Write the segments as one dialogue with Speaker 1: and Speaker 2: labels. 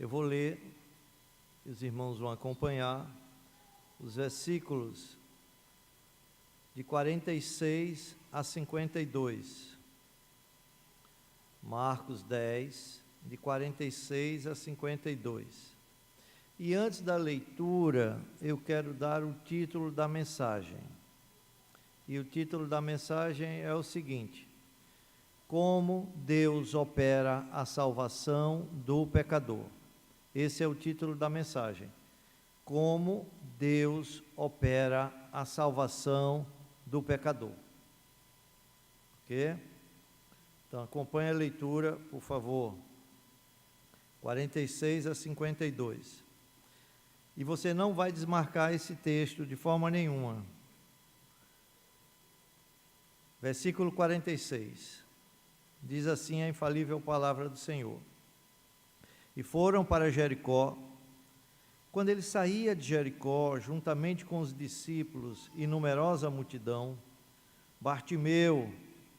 Speaker 1: Eu vou ler, os irmãos vão acompanhar, os versículos de 46 a 52. Marcos 10, de 46 a 52. E antes da leitura, eu quero dar o título da mensagem. E o título da mensagem é o seguinte: Como Deus opera a salvação do pecador. Esse é o título da mensagem. Como Deus opera a salvação do pecador. Ok? Então, acompanhe a leitura, por favor. 46 a 52. E você não vai desmarcar esse texto de forma nenhuma. Versículo 46. Diz assim a infalível palavra do Senhor. E foram para Jericó. Quando ele saía de Jericó, juntamente com os discípulos e numerosa multidão, Bartimeu,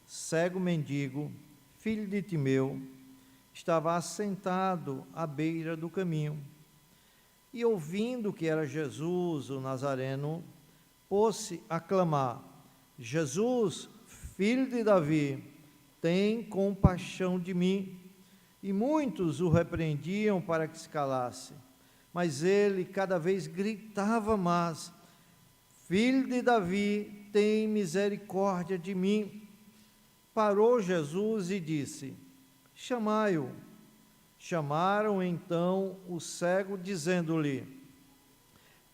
Speaker 1: cego mendigo, filho de Timeu, estava assentado à beira do caminho. E ouvindo que era Jesus, o Nazareno, pôs-se a clamar: Jesus, filho de Davi, tem compaixão de mim. E muitos o repreendiam para que se calasse. Mas ele cada vez gritava mais: Filho de Davi, tem misericórdia de mim. Parou Jesus e disse: Chamai-o. Chamaram então o cego, dizendo-lhe: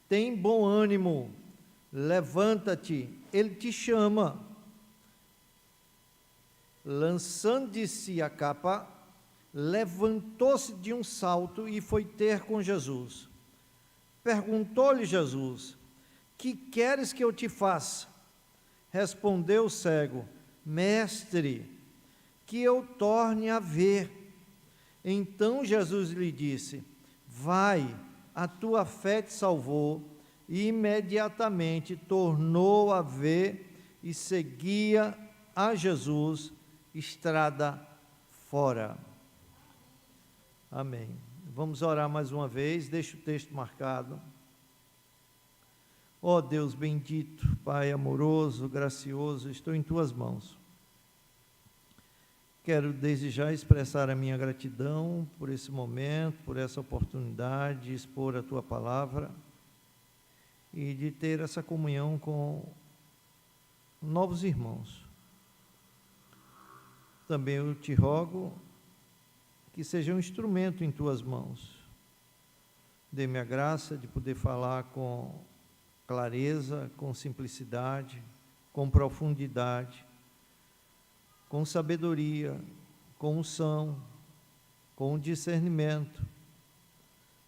Speaker 1: Tem bom ânimo, levanta-te, ele te chama. Lançando de si a capa, levantou-se de um salto e foi ter com Jesus. Perguntou-lhe Jesus: Que queres que eu te faça? Respondeu o cego: Mestre, que eu torne a ver. Então Jesus lhe disse: Vai, a tua fé te salvou. E imediatamente tornou a ver e seguia a Jesus estrada fora. Amém. Vamos orar mais uma vez, deixa o texto marcado. Ó Deus bendito, Pai amoroso, gracioso, estou em tuas mãos. Quero desde já expressar a minha gratidão por esse momento, por essa oportunidade de expor a tua palavra e de ter essa comunhão com novos irmãos. Também eu te rogo que seja um instrumento em tuas mãos. Dê-me a graça de poder falar com clareza, com simplicidade, com profundidade, com sabedoria, com unção, com discernimento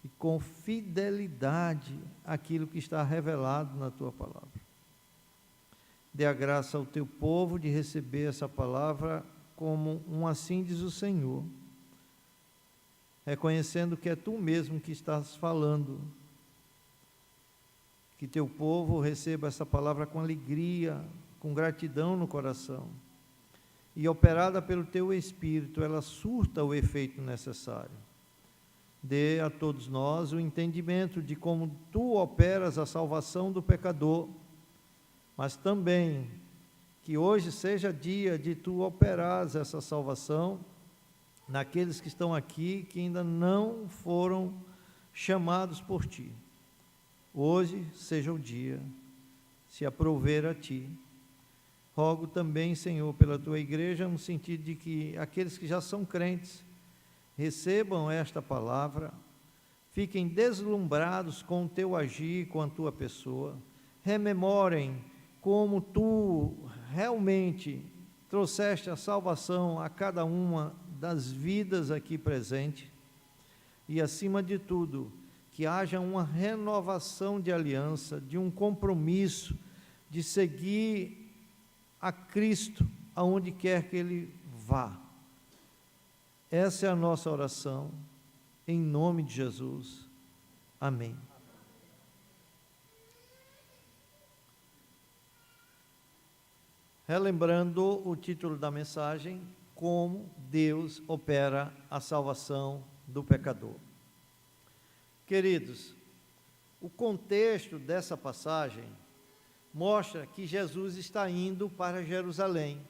Speaker 1: e com fidelidade àquilo que está revelado na tua palavra. Dê a graça ao teu povo de receber essa palavra como um assim diz o Senhor, reconhecendo que é tu mesmo que estás falando. Que teu povo receba essa palavra com alegria, com gratidão no coração. E operada pelo teu Espírito, ela surta o efeito necessário. Dê a todos nós o entendimento de como tu operas a salvação do pecador, mas também que hoje seja dia de tu operares essa salvação naqueles que estão aqui, que ainda não foram chamados por ti. Hoje seja o dia, se aprover a ti. Rogo também, Senhor, pela tua igreja, no sentido de que aqueles que já são crentes recebam esta palavra, fiquem deslumbrados com o teu agir, com a tua pessoa, rememorem como tu realmente trouxeste a salvação a cada uma das vidas aqui presentes, e acima de tudo, que haja uma renovação de aliança, de um compromisso, de seguir a Cristo aonde quer que Ele vá. Essa é a nossa oração, em nome de Jesus. Amém. Relembrando o título da mensagem: Como Deus opera a salvação do pecador. Queridos, o contexto dessa passagem mostra que Jesus está indo para Jerusalém.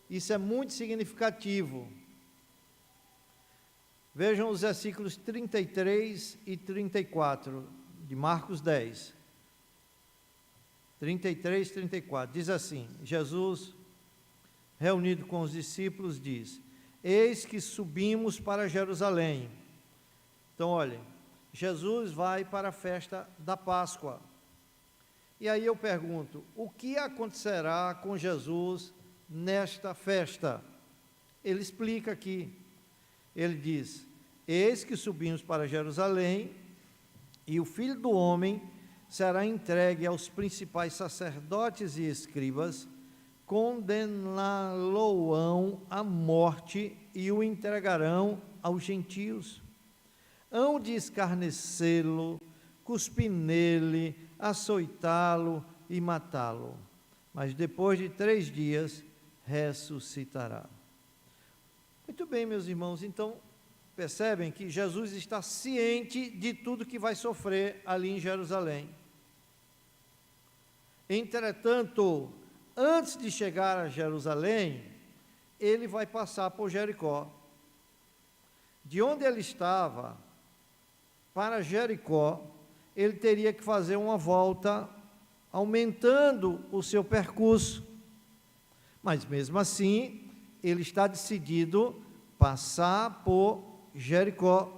Speaker 1: Isso é muito significativo. Vejam os versículos 33 e 34 de Marcos 10. 33 e 34. Diz assim: Jesus, reunido com os discípulos, diz: eis que subimos para Jerusalém. Então, olhem, Jesus vai para a festa da Páscoa. E aí eu pergunto, o que acontecerá com Jesus nesta festa? Ele explica aqui, ele diz: eis que subimos para Jerusalém, e o Filho do Homem será entregue aos principais sacerdotes e escribas, condená-lo-ão à morte e o entregarão aos gentios. Hão de escarnecê-lo, cuspir nele, açoitá-lo e matá-lo. Mas depois de 3 dias ressuscitará. Muito bem, meus irmãos, então percebem que Jesus está ciente de tudo que vai sofrer ali em Jerusalém. Entretanto, antes de chegar a Jerusalém, ele vai passar por Jericó. De onde ele estava para Jericó, ele teria que fazer uma volta, aumentando o seu percurso. Mas mesmo assim, ele está decidido passar por Jericó.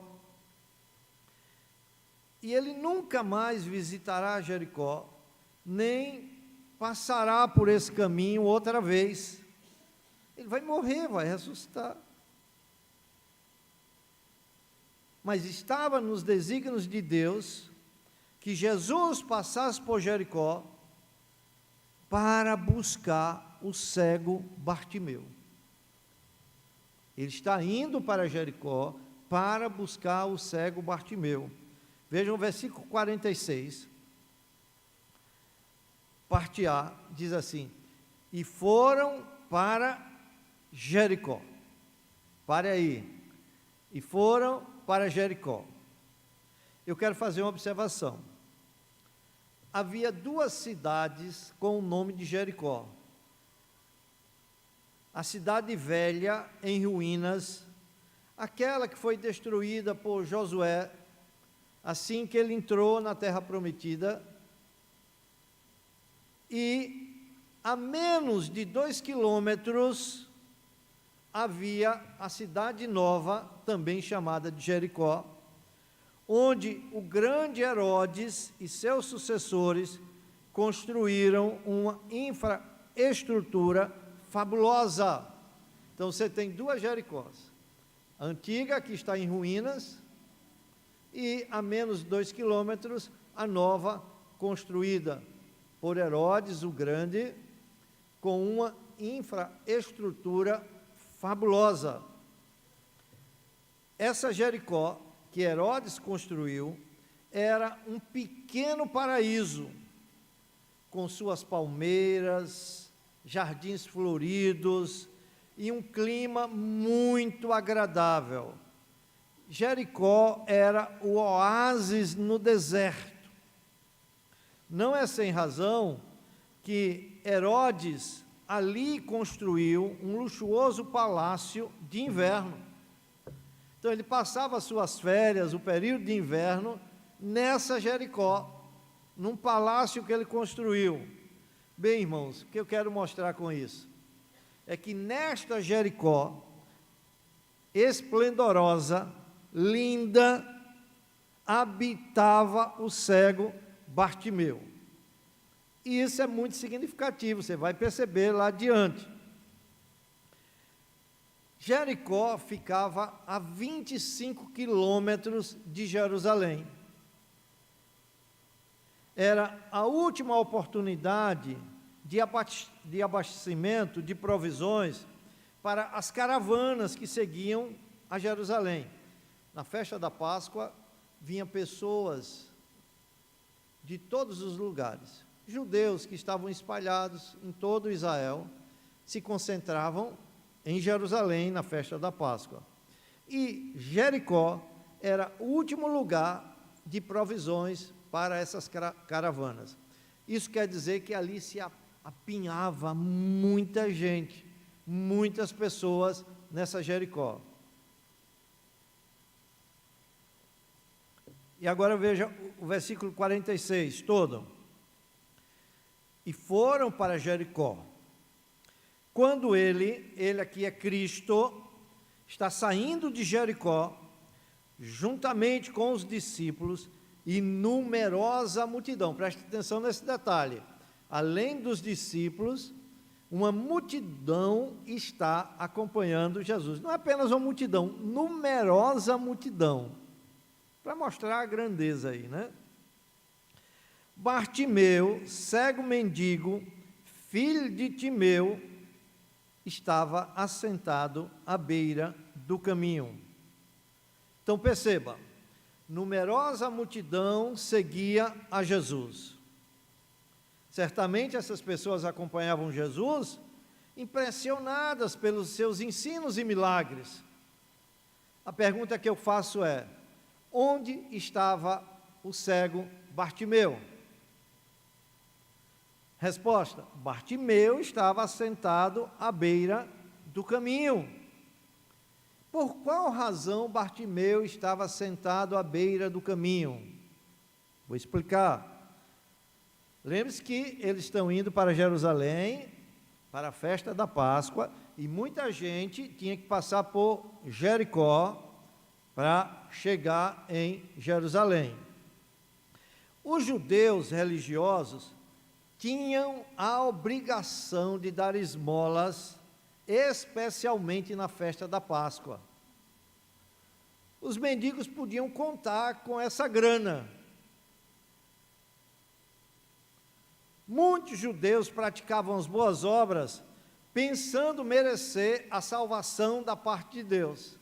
Speaker 1: E ele nunca mais visitará Jericó, nem passará por esse caminho outra vez. Ele vai morrer, vai ressuscitar. Mas estava nos desígnios de Deus que Jesus passasse por Jericó para buscar o cego Bartimeu. Ele está indo para Jericó para buscar o cego Bartimeu. Vejam o versículo 46. Parte A diz assim: e foram para Jericó. Pare aí. E foram para Jericó. Eu quero fazer uma observação. Havia 2 cidades com o nome de Jericó. A cidade velha em ruínas, aquela que foi destruída por Josué assim que ele entrou na terra prometida, e a menos de 2 quilômetros havia a cidade nova, também chamada de Jericó, onde o grande Herodes e seus sucessores construíram uma infraestrutura fabulosa. Então você tem 2 Jericós, a antiga, que está em ruínas, e a menos de 2 quilômetros, a nova, construída por Herodes o Grande, com uma infraestrutura fabulosa. Essa Jericó, que Herodes construiu, era um pequeno paraíso, com suas palmeiras, jardins floridos e um clima muito agradável. Jericó era o oásis no deserto. Não é sem razão que Herodes ali construiu um luxuoso palácio de inverno. Então ele passava suas férias, o período de inverno, nessa Jericó, num palácio que ele construiu. Bem, irmãos, o que eu quero mostrar com isso? É que nesta Jericó, esplendorosa, linda, habitava o cego Bartimeu. E isso é muito significativo, você vai perceber lá adiante. Jericó ficava a 25 quilômetros de Jerusalém. Era a última oportunidade de abastecimento de provisões para as caravanas que seguiam a Jerusalém. Na festa da Páscoa, vinham pessoas de todos os lugares. Judeus que estavam espalhados em todo Israel se concentravam em Jerusalém na festa da Páscoa. E Jericó era o último lugar de provisões para essas caravanas. Isso quer dizer que ali se apinhava muita gente, muitas pessoas nessa Jericó. E agora veja o versículo 46 todo. E foram para Jericó. Quando ele aqui é Cristo, está saindo de Jericó, juntamente com os discípulos e numerosa multidão. Preste atenção nesse detalhe. Além dos discípulos, uma multidão está acompanhando Jesus. Não é apenas uma multidão, numerosa multidão. Para mostrar a grandeza aí, né? Bartimeu, cego mendigo, filho de Timeu, estava assentado à beira do caminho. Então perceba, numerosa multidão seguia a Jesus. Certamente essas pessoas acompanhavam Jesus, impressionadas pelos seus ensinos e milagres. A pergunta que eu faço é: onde estava o cego Bartimeu? Resposta: Bartimeu estava assentado à beira do caminho. Por qual razão Bartimeu estava sentado à beira do caminho? Vou explicar. Lembre-se que eles estão indo para Jerusalém, para a festa da Páscoa, e muita gente tinha que passar por Jericó para chegar em Jerusalém. Os judeus religiosos tinham a obrigação de dar esmolas, especialmente na festa da Páscoa. Os mendigos podiam contar com essa grana. Muitos judeus praticavam as boas obras, pensando merecer a salvação da parte de Deus.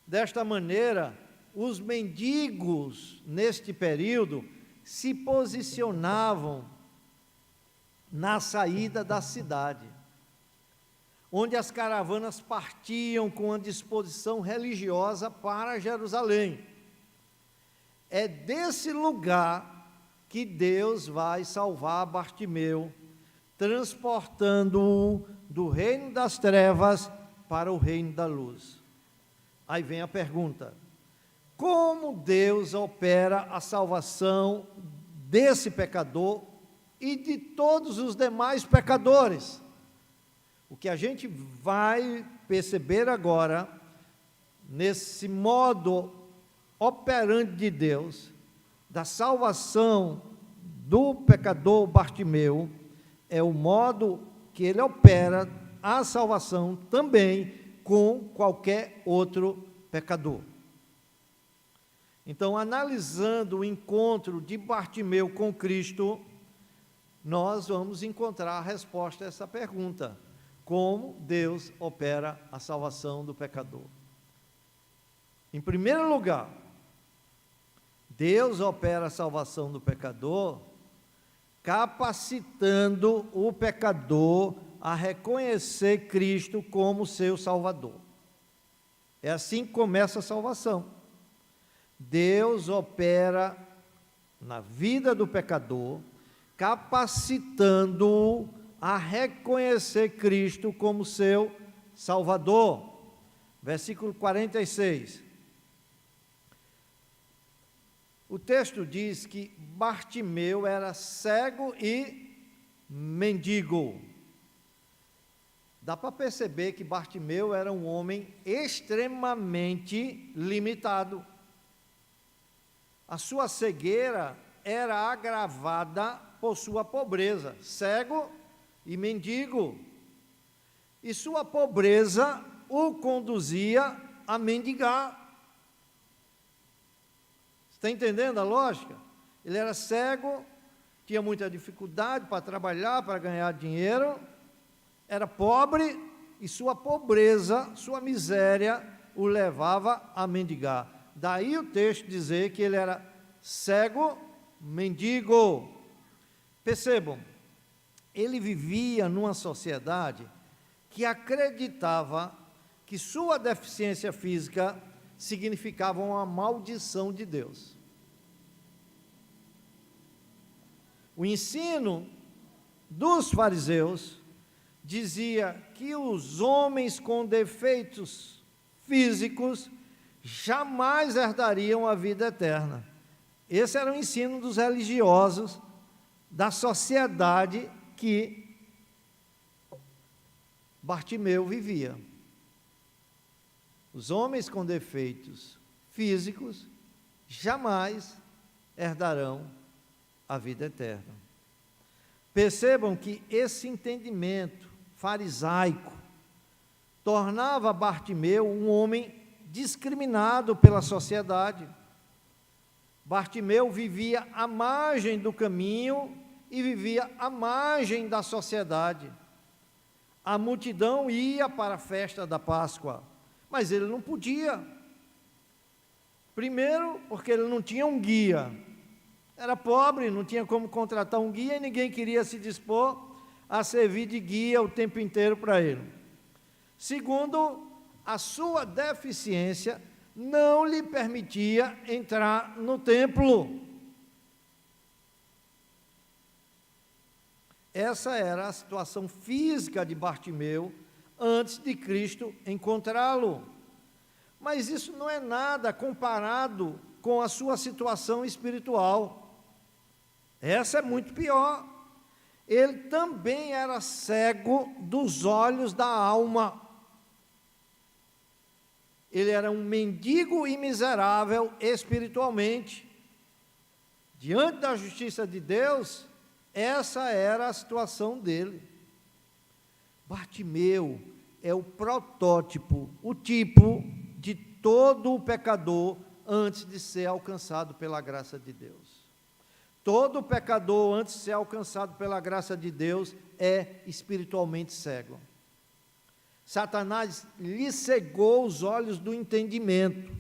Speaker 1: Desta maneira, os mendigos, neste período, se posicionavam na saída da cidade, onde as caravanas partiam com a disposição religiosa para Jerusalém. É desse lugar que Deus vai salvar Bartimeu, transportando-o do reino das trevas para o reino da luz. Aí vem a pergunta: como Deus opera a salvação desse pecador e de todos os demais pecadores? O que a gente vai perceber agora, nesse modo operante de Deus, da salvação do pecador Bartimeu, é o modo que ele opera a salvação também com qualquer outro pecador. Então, analisando o encontro de Bartimeu com Cristo, nós vamos encontrar a resposta a essa pergunta: como Deus opera a salvação do pecador? Em primeiro lugar, Deus opera a salvação do pecador capacitando o pecador a reconhecer Cristo como seu Salvador. É assim que começa a salvação. Deus opera na vida do pecador, capacitando-o a reconhecer Cristo como seu Salvador. Versículo 46. O texto diz que Bartimeu era cego e mendigo. Dá para perceber que Bartimeu era um homem extremamente limitado. A sua cegueira era agravada por sua pobreza, cego e mendigo. E sua pobreza o conduzia a mendigar. Está entendendo a lógica? Ele era cego, tinha muita dificuldade para trabalhar, para ganhar dinheiro, era pobre e sua pobreza, sua miséria o levava a mendigar. Daí o texto dizer que ele era cego, mendigo. Percebam, ele vivia numa sociedade que acreditava que sua deficiência física significavam a maldição de Deus. O ensino dos fariseus dizia que os homens com defeitos físicos jamais herdariam a vida eterna. Esse era o ensino dos religiosos da sociedade que Bartimeu vivia. Os homens com defeitos físicos jamais herdarão a vida eterna. Percebam que esse entendimento farisaico tornava Bartimeu um homem discriminado pela sociedade. Bartimeu vivia à margem do caminho e vivia à margem da sociedade. A multidão ia para a festa da Páscoa, mas ele não podia. Primeiro, porque ele não tinha um guia. Era pobre, não tinha como contratar um guia e ninguém queria se dispor a servir de guia o tempo inteiro para ele. Segundo, a sua deficiência não lhe permitia entrar no templo. Essa era a situação física de Bartimeu antes de Cristo encontrá-lo. Mas isso não é nada comparado com a sua situação espiritual. Essa é muito pior. Ele também era cego dos olhos da alma. Ele era um mendigo e miserável espiritualmente. Diante da justiça de Deus, essa era a situação dele. Bartimeu é o protótipo, o tipo de todo o pecador antes de ser alcançado pela graça de Deus. Todo pecador, antes de ser alcançado pela graça de Deus, é espiritualmente cego. Satanás lhe cegou os olhos do entendimento,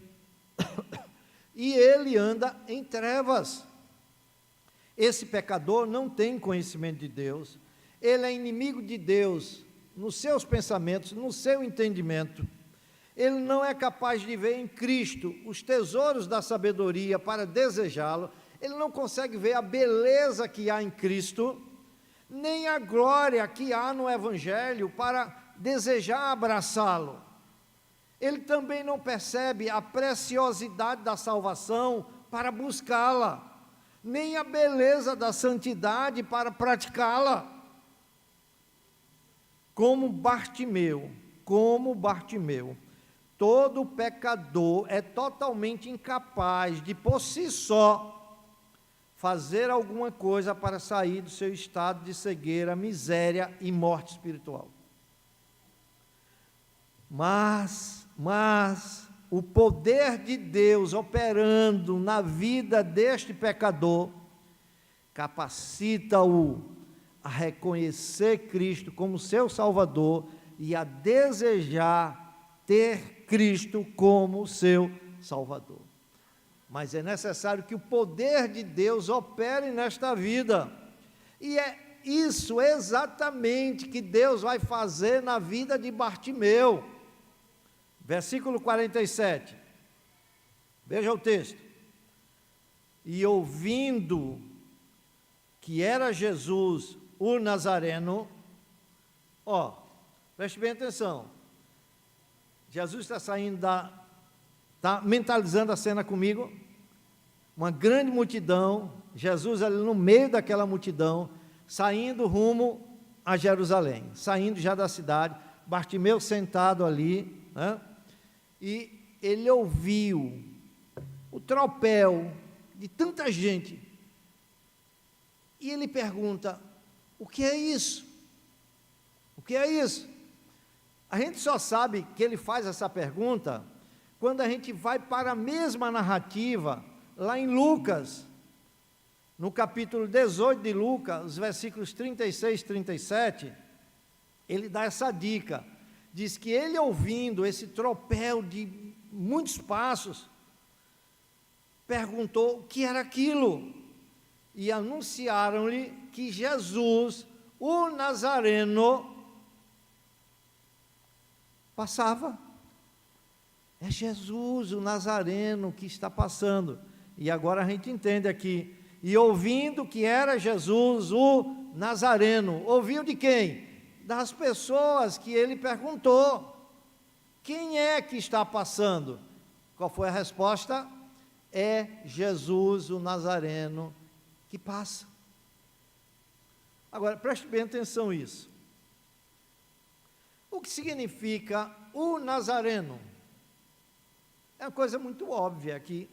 Speaker 1: e ele anda em trevas. Esse pecador não tem conhecimento de Deus, ele é inimigo de Deus nos seus pensamentos, no seu entendimento. Ele não é capaz de ver em Cristo os tesouros da sabedoria para desejá-lo. Ele não consegue ver a beleza que há em Cristo, nem a glória que há no Evangelho para desejar abraçá-lo. Ele também não percebe a preciosidade da salvação para buscá-la, nem a beleza da santidade para praticá-la. Como Bartimeu, todo pecador é totalmente incapaz de, por si só, fazer alguma coisa para sair do seu estado de cegueira, miséria e morte espiritual. Mas o poder de Deus operando na vida deste pecador capacita-o a reconhecer Cristo como seu Salvador e a desejar ter Cristo como seu Salvador. Mas é necessário que o poder de Deus opere nesta vida, e é isso exatamente que Deus vai fazer na vida de Bartimeu. Versículo 47, veja o texto. E ouvindo que era Jesus o Nazareno, preste bem atenção, Jesus está saindo está mentalizando a cena comigo, uma grande multidão, Jesus ali no meio daquela multidão, saindo rumo a Jerusalém, saindo já da cidade, Bartimeu sentado ali, né? E ele ouviu o tropel de tanta gente, e ele pergunta: o que é isso? O que é isso? A gente só sabe que ele faz essa pergunta quando a gente vai para a mesma narrativa, lá em Lucas, no capítulo 18 de Lucas, os versículos 36 e 37, ele dá essa dica, diz que ele ouvindo esse tropel de muitos passos, perguntou o que era aquilo, e anunciaram-lhe que Jesus, o Nazareno, passava. é Jesus, o Nazareno, que está passando. E agora a gente entende aqui. E ouvindo que era Jesus, o Nazareno. Ouviu de quem? Das pessoas que ele perguntou. Quem é que está passando? Qual foi a resposta? É Jesus, o Nazareno, que passa. Agora, preste bem atenção nisso. O que significa o Nazareno? É uma coisa muito óbvia aqui.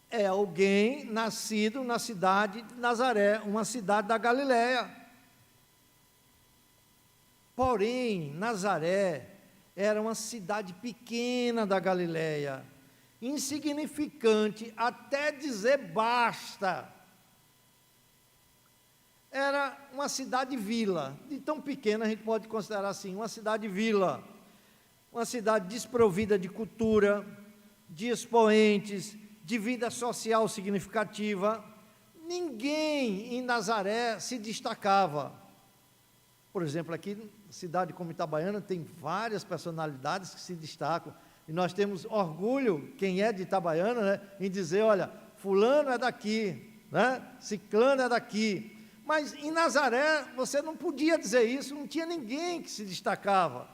Speaker 1: É alguém nascido na cidade de Nazaré, uma cidade da Galileia. Porém, Nazaré era uma cidade pequena da Galileia, insignificante, até dizer basta. Era uma cidade-vila, de tão pequena a gente pode considerar assim, uma cidade-vila, uma cidade desprovida de cultura, de expoentes, de vida social significativa. Ninguém em Nazaré se destacava. Por exemplo, aqui, cidade como Itabaiana, tem várias personalidades que se destacam, e nós temos orgulho, quem é de Itabaiana, né, em dizer, olha, fulano é daqui, né, ciclano é daqui. Mas em Nazaré, você não podia dizer isso, não tinha ninguém que se destacava.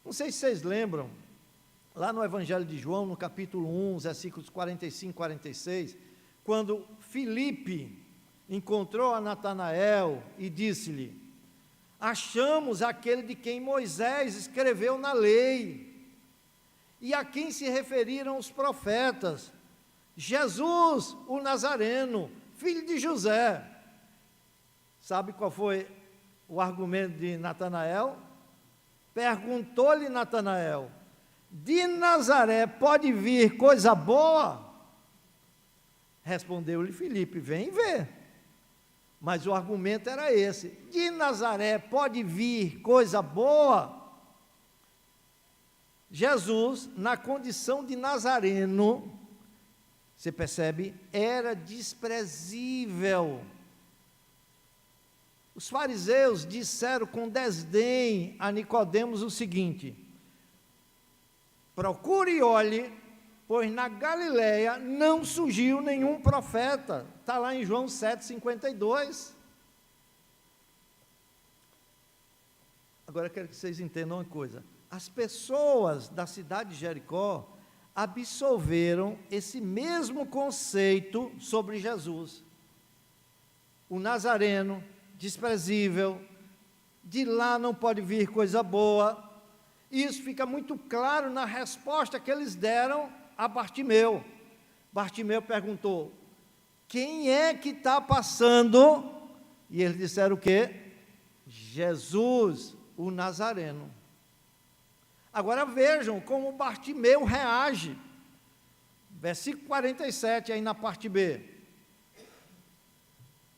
Speaker 1: Não sei se vocês lembram, lá no Evangelho de João, no capítulo 1, versículos 45 e 46, quando Filipe encontrou a Natanael e disse-lhe: achamos aquele de quem Moisés escreveu na lei, e a quem se referiram os profetas, Jesus, o Nazareno, filho de José. Sabe qual foi o argumento de Natanael? Perguntou-lhe Natanael: de Nazaré pode vir coisa boa? Respondeu-lhe Filipe: vem ver. Mas o argumento era esse: de Nazaré pode vir coisa boa? Jesus, na condição de Nazareno, você percebe, era desprezível. Os fariseus disseram com desdém a Nicodemos o seguinte: procure e olhe, pois na Galileia não surgiu nenhum profeta. Está lá em João 7,52. Agora eu quero que vocês entendam uma coisa. As pessoas da cidade de Jericó absorveram esse mesmo conceito sobre Jesus. O Nazareno, desprezível, de lá não pode vir coisa boa. Isso fica muito claro na resposta que eles deram a Bartimeu. Bartimeu perguntou: quem é que está passando? E eles disseram o quê? Jesus, o Nazareno. Agora vejam como Bartimeu reage. Versículo 47, aí na parte B.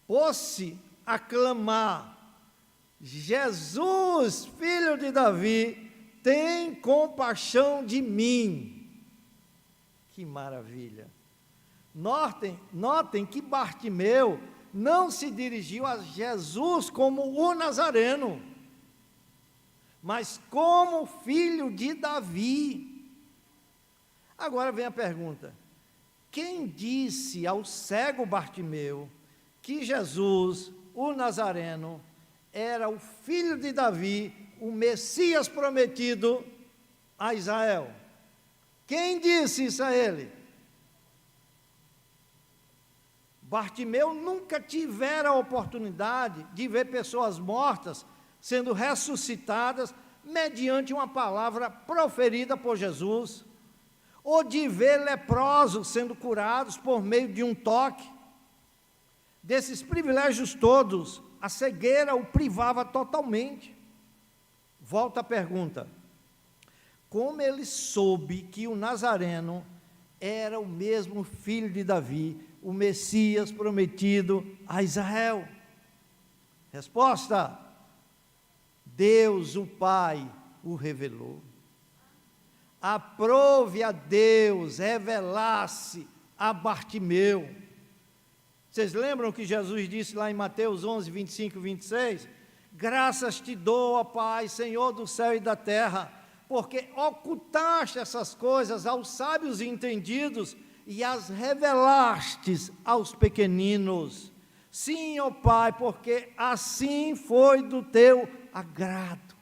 Speaker 1: Pôs-se a clamar: Jesus, filho de Davi, tem compaixão de mim. Que maravilha! Notem que Bartimeu não se dirigiu a Jesus como o Nazareno, mas como filho de Davi. Agora vem a pergunta: quem disse ao cego Bartimeu que Jesus, o Nazareno, era o filho de Davi, o Messias prometido a Israel? Quem disse isso a ele? Bartimeu nunca tivera a oportunidade de ver pessoas mortas sendo ressuscitadas mediante uma palavra proferida por Jesus, ou de ver leprosos sendo curados por meio de um toque. Desses privilégios todos, a cegueira o privava totalmente. Volta a pergunta: como ele soube que o Nazareno era o mesmo filho de Davi, o Messias prometido a Israel? Resposta: Deus, o Pai, o revelou. Aprove a Deus revelar-se a Bartimeu. Vocês lembram que Jesus disse lá em Mateus 11, 25 e 26? Graças te dou, ó Pai, Senhor do céu e da terra, porque ocultaste essas coisas aos sábios e entendidos e as revelastes aos pequeninos. Sim, ó Pai, porque assim foi do teu agrado.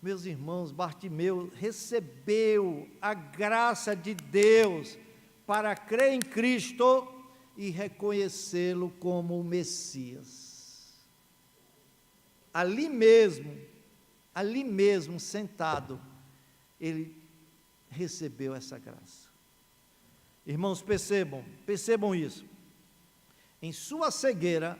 Speaker 1: Meus irmãos, Bartimeu recebeu a graça de Deus para crer em Cristo e reconhecê-lo como o Messias. Ali mesmo, sentado, ele recebeu essa graça. Irmãos, percebam isso. Em sua cegueira,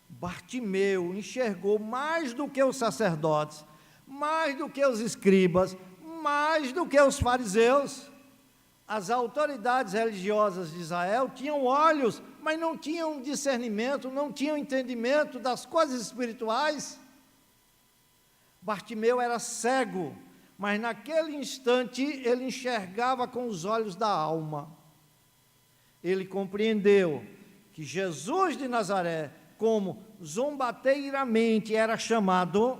Speaker 1: Bartimeu enxergou mais do que os sacerdotes, mais do que os escribas, mais do que os fariseus. As autoridades religiosas de Israel tinham olhos, mas não tinham discernimento, não tinham entendimento das coisas espirituais. Bartimeu era cego, mas naquele instante ele enxergava com os olhos da alma. Ele compreendeu que Jesus de Nazaré, como zombateiramente era chamado,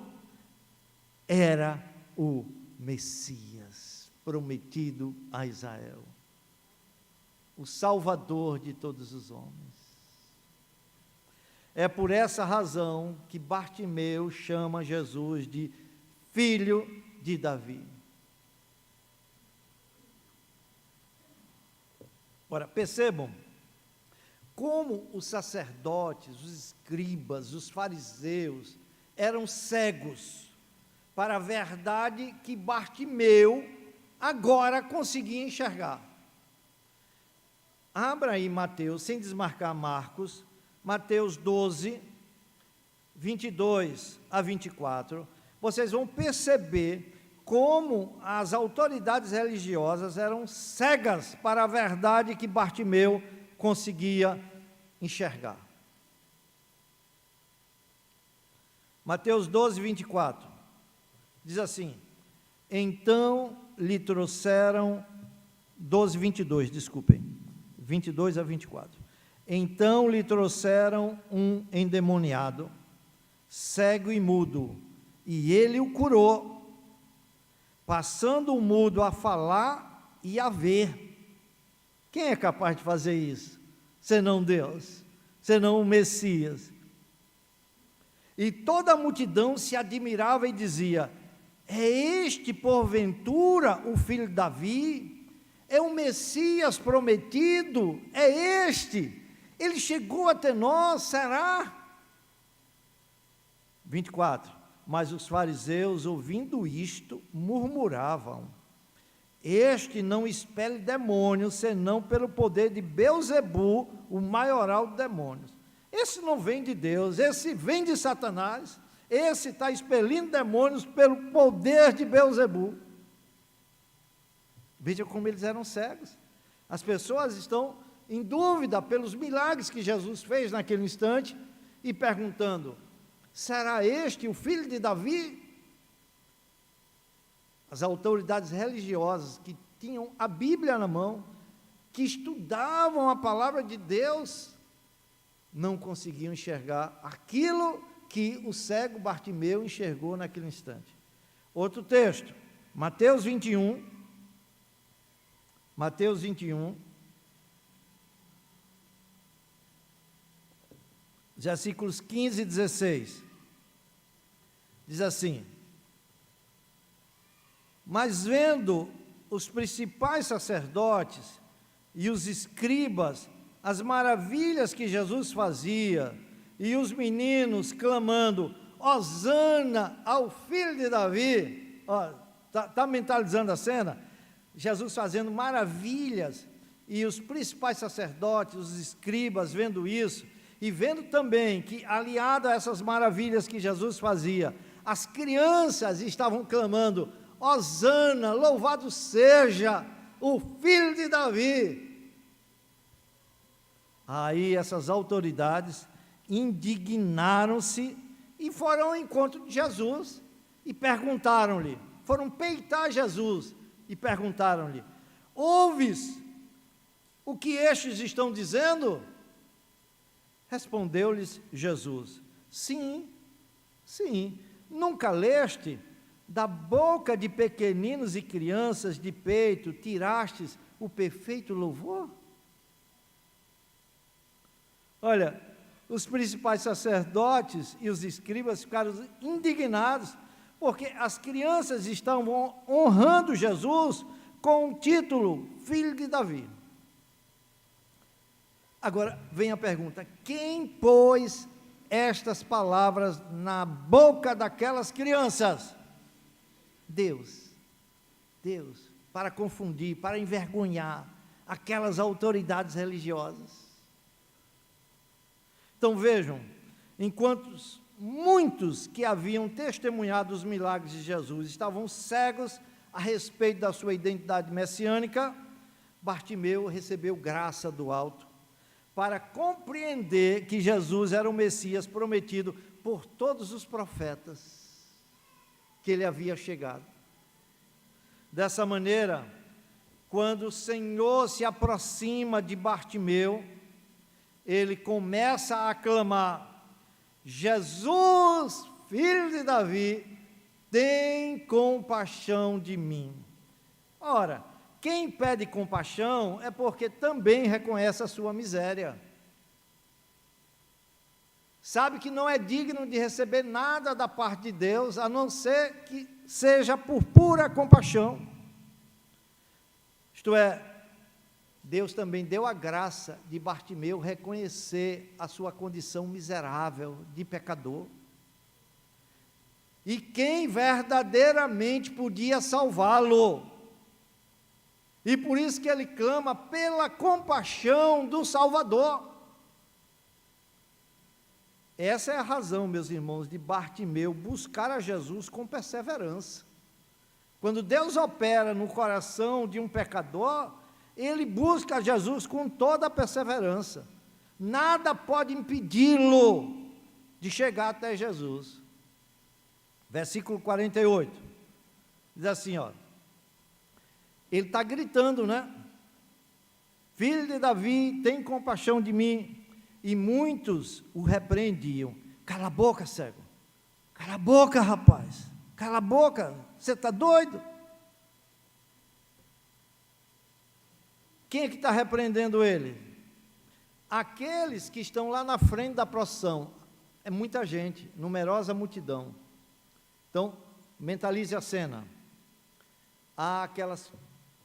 Speaker 1: era o Messias prometido a Israel, o Salvador de todos os homens. É por essa razão que Bartimeu chama Jesus de filho de Davi. Ora, percebam como os sacerdotes, os escribas, os fariseus eram cegos para a verdade que Bartimeu agora conseguia enxergar. Abra aí Mateus, sem desmarcar Marcos, Mateus 12, 22 a 24, vocês vão perceber como as autoridades religiosas eram cegas para a verdade que Bartimeu conseguia enxergar. Mateus 12, 24, diz assim, então lhe trouxeram, 12, 22, desculpem, 22 a 24, então lhe trouxeram um endemoniado, cego e mudo, e ele o curou, passando o mudo a falar e a ver. Quem é capaz de fazer isso? Senão Deus, senão o Messias. E toda a multidão se admirava e dizia, é este porventura o filho de Davi? É o Messias prometido? É este? Ele chegou até nós, será? 24, mas os fariseus, ouvindo isto, murmuravam, este não expele demônios, senão pelo poder de Beelzebu, o maioral de demônios. Esse não vem de Deus, esse vem de Satanás, esse está expelindo demônios pelo poder de Beelzebu. Veja como eles eram cegos. As pessoas estão em dúvida pelos milagres que Jesus fez naquele instante e perguntando, será este o filho de Davi? As autoridades religiosas que tinham a Bíblia na mão, que estudavam a palavra de Deus, não conseguiam enxergar aquilo que o cego Bartimeu enxergou naquele instante. Outro texto, Mateus 21, versículos 15 e 16, diz assim, mas vendo os principais sacerdotes e os escribas, as maravilhas que Jesus fazia, e os meninos clamando, Hosana ao filho de Davi, está mentalizando a cena? Jesus fazendo maravilhas, e os principais sacerdotes, os escribas vendo isso, e vendo também que aliado a essas maravilhas que Jesus fazia, as crianças estavam clamando, Hosana, louvado seja o filho de Davi. Aí essas autoridades indignaram-se e foram ao encontro de Jesus e perguntaram-lhe, foram peitar Jesus e perguntaram-lhe, ouves o que estes estão dizendo? Respondeu-lhes Jesus, sim, nunca leste Da boca de pequeninos e crianças de peito tirastes o perfeito louvor? Olha, os principais sacerdotes e os escribas ficaram indignados, porque as crianças estavam honrando Jesus com o título Filho de Davi. Agora vem a pergunta: quem pôs estas palavras na boca daquelas crianças? Deus, para confundir, para envergonhar aquelas autoridades religiosas. Então vejam, enquanto muitos que haviam testemunhado os milagres de Jesus estavam cegos a respeito da sua identidade messiânica, Bartimeu recebeu graça do alto para compreender que Jesus era o Messias prometido por todos os profetas que ele havia chegado. Dessa maneira, quando o Senhor se aproxima de Bartimeu, ele começa a aclamar: Jesus, filho de Davi, tem compaixão de mim. Ora, quem pede compaixão é porque também reconhece a sua miséria. Sabe que não é digno de receber nada da parte de Deus, a não ser que seja por pura compaixão. Isto é, Deus também deu a graça de Bartimeu reconhecer a sua condição miserável de pecador. E quem verdadeiramente podia salvá-lo. E por isso que ele clama pela compaixão do Salvador. Essa é a razão, meus irmãos, de Bartimeu buscar a Jesus com perseverança. Quando Deus opera no coração de um pecador, ele busca a Jesus com toda a perseverança. Nada pode impedi-lo de chegar até Jesus. Versículo 48, diz assim, ó, ele está gritando, né? Filho de Davi, tem compaixão de mim. E muitos o repreendiam: cala a boca, cego, cala a boca, rapaz, cala a boca, você está doido? Quem é que está repreendendo ele? Aqueles que estão lá na frente da procissão. É muita gente, numerosa multidão. Então, mentalize a cena. Há aquelas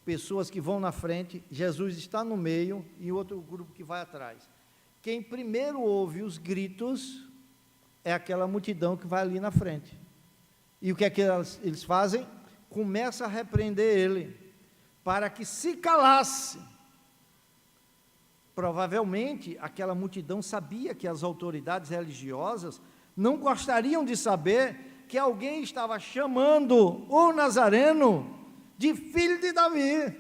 Speaker 1: pessoas que vão na frente, Jesus está no meio e outro grupo que vai atrás. Quem primeiro ouve os gritos é aquela multidão que vai ali na frente. E o que é que eles fazem? Começa a repreender ele, para que se calasse. Provavelmente, aquela multidão sabia que as autoridades religiosas não gostariam de saber que alguém estava chamando o Nazareno de filho de Davi.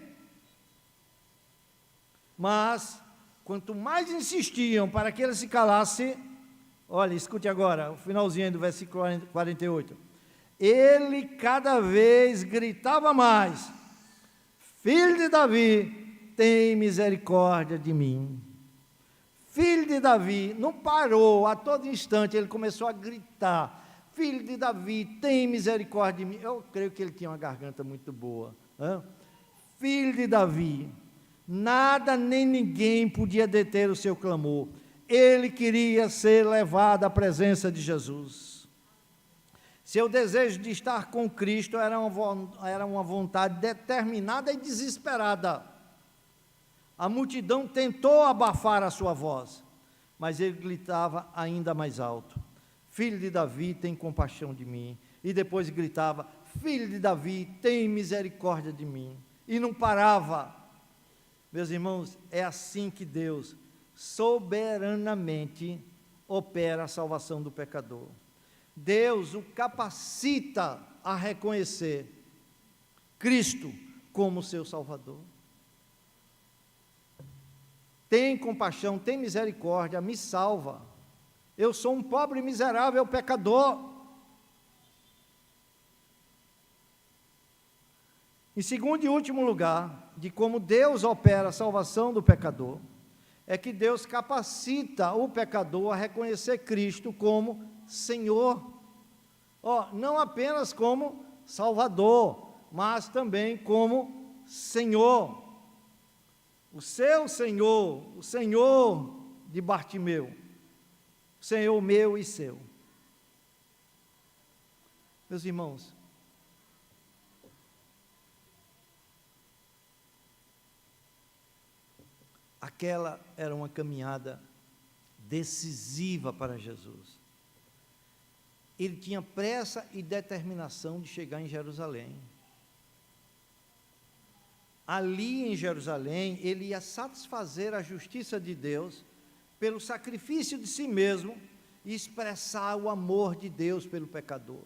Speaker 1: Mas quanto mais insistiam para que ele se calasse, olha, escute agora, o finalzinho do versículo 48. Ele cada vez gritava mais: filho de Davi, tem misericórdia de mim. Filho de Davi, não parou, a todo instante ele começou a gritar: filho de Davi, tem misericórdia de mim. Eu creio que ele tinha uma garganta muito boa. Filho de Davi. Nada nem ninguém podia deter o seu clamor. Ele queria ser levado à presença de Jesus. Seu desejo de estar com Cristo era uma vontade determinada e desesperada. A multidão tentou abafar a sua voz, mas ele gritava ainda mais alto: filho de Davi, tem compaixão de mim. E depois gritava: filho de Davi, tem misericórdia de mim. E não parava. Meus irmãos, é assim que Deus soberanamente opera a salvação do pecador. Deus o capacita a reconhecer Cristo como seu Salvador. Tem compaixão, tem misericórdia, me salva. Eu sou um pobre, miserável pecador. Em segundo e último lugar, de como Deus opera a salvação do pecador, é que Deus capacita o pecador a reconhecer Cristo como Senhor, não apenas como Salvador, mas também como Senhor. O seu Senhor, o Senhor de Bartimeu, Senhor meu e seu. Meus irmãos, aquela era uma caminhada decisiva para Jesus. Ele tinha pressa e determinação de chegar em Jerusalém. Ali em Jerusalém, ele ia satisfazer a justiça de Deus pelo sacrifício de si mesmo e expressar o amor de Deus pelo pecador.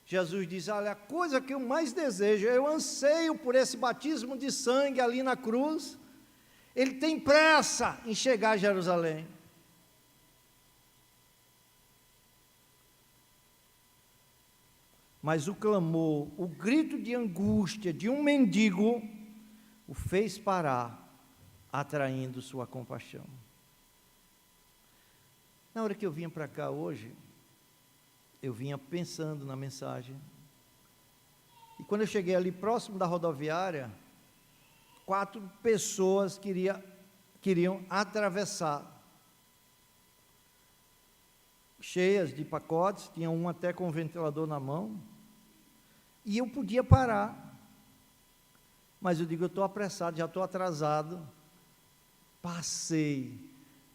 Speaker 1: Jesus diz: olha, a coisa que eu mais desejo, eu anseio por esse batismo de sangue ali na cruz. Ele tem pressa em chegar a Jerusalém. Mas o clamor, o grito de angústia de um mendigo o fez parar, atraindo sua compaixão. Na hora que eu vinha para cá hoje, eu vinha pensando na mensagem. E quando eu cheguei ali próximo da rodoviária, 4 pessoas queriam atravessar, cheias de pacotes, tinha um até com o ventilador na mão, e eu podia parar, mas eu digo, eu estou apressado, já estou atrasado, passei,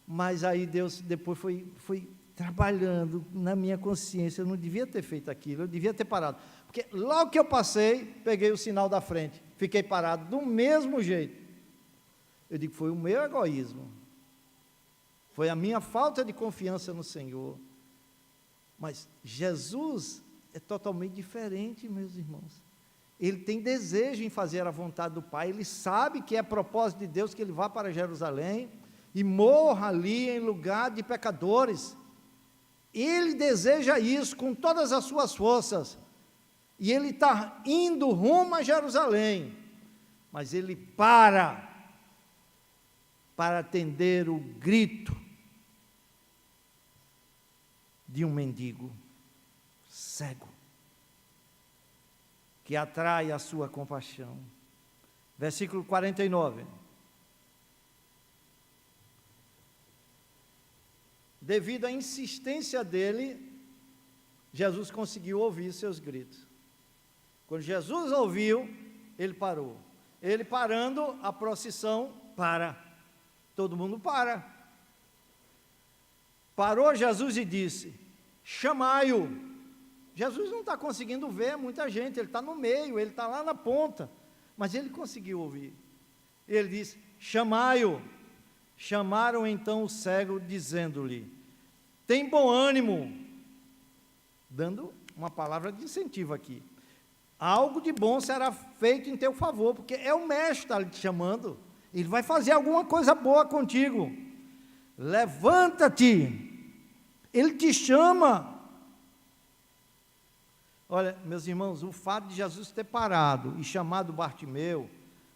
Speaker 1: mas aí Deus depois foi trabalhando na minha consciência, eu não devia ter feito aquilo, eu devia ter parado, porque logo que eu passei, peguei o sinal da frente, fiquei parado do mesmo jeito. Eu digo, foi o meu egoísmo, foi a minha falta de confiança no Senhor. Mas Jesus é totalmente diferente, meus irmãos. Ele tem desejo em fazer a vontade do Pai, ele sabe que é propósito de Deus que ele vá para Jerusalém e morra ali em lugar de pecadores. Ele deseja isso com todas as suas forças, e ele está indo rumo a Jerusalém, mas ele para atender o grito de um mendigo cego, que atrai a sua compaixão. Versículo 49. Devido à insistência dele, Jesus conseguiu ouvir seus gritos. Quando Jesus ouviu, ele parou. Ele parando, a procissão para. Todo mundo para. Parou Jesus e disse: chamai-o. Jesus não está conseguindo ver muita gente, ele está no meio, ele está lá na ponta, mas ele conseguiu ouvir. Ele disse: chamai-o. Chamaram então o cego, dizendo-lhe: tem bom ânimo, dando uma palavra de incentivo aqui. Algo de bom será feito em teu favor, porque é o mestre que está te chamando, ele vai fazer alguma coisa boa contigo. Levanta-te, ele te chama. Olha, meus irmãos, o fato de Jesus ter parado e chamado Bartimeu,